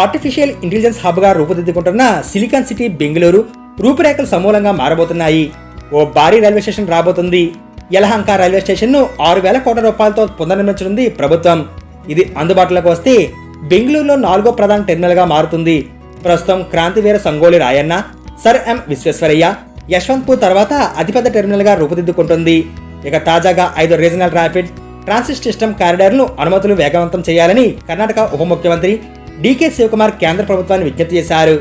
Artificial intelligence హబ్గా రూపుదిద్దుకుంటున్న silicon city Bengaluru రూపురేఖలు సమూలంగా మారబోతున్నాయి. ఓ భారీ రైల్వే స్టేషన్ రాబోతుంది. యలహంక రైల్వే స్టేషన్ను 6,000 కోట్ల రూపాయలతో పునర్నిర్మించనుంది ప్రభుత్వం. ఇది అందుబాటులోకి వస్తే బెంగళూరులో 4వ ప్రధాన టెర్మినల్గా మారుతుంది. ప్రస్తుతం క్రాంతివీర సంగోళి రాయన్న, సర్ ఎం విశ్వేశ్వరయ్య, యశ్వంత్పూర్ తర్వాత అతిపెద్ద టెర్మినల్గా రూపుదిద్దుకుంటుంది. ఇక తాజాగా 5 రీజనల్ ర్యాపిడ్ ట్రాన్సిట్ సిస్టమ్ కారిడార్ను అనుమతులు వేగవంతం చేయాలని కర్ణాటక ఉప ముఖ్యమంత్రి డీకే శివకుమార్ కేంద్ర ప్రభుత్వాన్ని విజ్ఞప్తి చేశారు.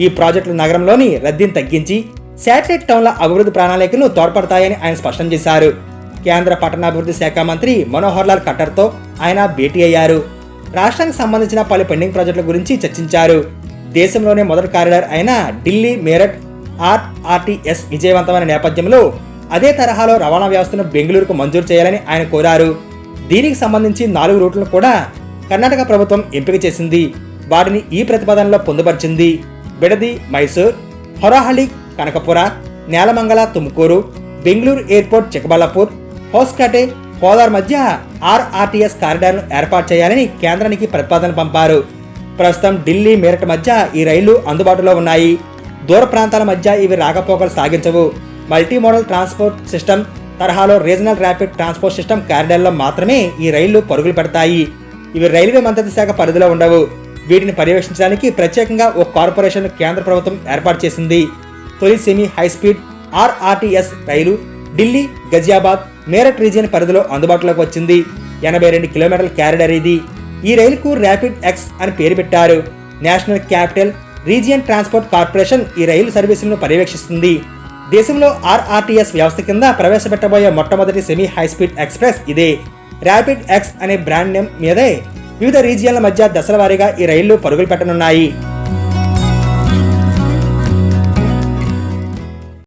ఈ ప్రాజెక్టులు నగరంలోని రద్దీని తగ్గించి శాటిలైట్ టౌన్ల అభివృద్ధి ప్రణాళికను తోడ్పడతాయని ఆయన స్పష్టం చేశారు. కేంద్ర పట్టణాభివృద్ధి శాఖ మంత్రి మనోహర్ లాల్ ఖట్టర్తో ఆయన భేటీ అయ్యారు. రాష్ట్రానికి సంబంధించిన పలు పెండింగ్ ప్రాజెక్టుల గురించి చర్చించారు. దేశంలోనే మొదటి కారిడార్ అయిన ఢిల్లీ మేరట్ ఆర్ఆర్టీఎస్ విజయవంతమైన నేపథ్యంలో అదే తరహాలో రవాణా వ్యవస్థను బెంగళూరుకు మంజూరు చేయాలని ఆయన కోరారు. దీనికి సంబంధించి 4 రూట్లను కూడా కర్ణాటక ప్రభుత్వం ఎంపిక చేసింది. వాటిని ఈ ప్రతిపాదనలో పొందుపరిచింది. బిడది మైసూర్, హొరహళ్లి కనకపుర, నేలమంగళ తుముకూరు, బెంగళూరు ఎయిర్పోర్ట్ చిక్కబళ్ళాపూర్, హోస్కాటే పోదార్ మధ్య ఆర్ఆర్టీఎస్ కారిడార్ను ఏర్పాటు చేయాలని కేంద్రానికి ప్రతిపాదన పంపారు. ప్రస్తుతం ఢిల్లీ మేరట్ మధ్య ఈ రైళ్లు అందుబాటులో ఉన్నాయి. దూర ప్రాంతాల మధ్య ఇవి రాకపోకలు సాగించవు. మల్టీ మోడల్ ట్రాన్స్పోర్ట్ సిస్టమ్ తరహాలో రీజనల్ ర్యాపిడ్ ట్రాన్స్పోర్ట్ సిస్టమ్ కారిడార్లో మాత్రమే ఈ రైళ్లు పరుగులు పెడతాయి. ఇవి రైల్వే మంత్రిత్వ శాఖ పరిధిలో ఉండవు. వీటిని పర్యవేక్షించడానికి ప్రత్యేకంగా ఓ కార్పొరేషన్ కేంద్ర ప్రభుత్వం ఏర్పాటు చేసింది. తొలి సెమీ హైస్పీడ్ ఆర్ఆర్టీఎస్ రైలు ఢిల్లీ, గజియాబాద్, మేరట్ రీజియన్ పరిధిలో అందుబాటులోకి వచ్చింది. 82 కిలోమీటర్ల క్యారిడార్ ఇది. ఈ రైలుకు ర్యాపిడ్ ఎక్స్ అని పేరు పెట్టారు. National capital region transport corporation ఈ రైలు సర్వీసులను పర్యవేక్షిస్తుంది. దేశంలో ఆర్ఆర్టీఎస్ వ్యవస్థ కింద ప్రవేశపెట్టబోయే మొట్టమొదటి సెమీ హైస్పీడ్ ఎక్స్ప్రెస్ ఇదే. ర్యాపిడ్ ఎక్స్ అనే బ్రాండ్ నేమ్ మీదే వివిధ రీజియన్ల మధ్య దశల వారీగా ఈ రైళ్లు పరుగులు పెట్టనున్నాయి.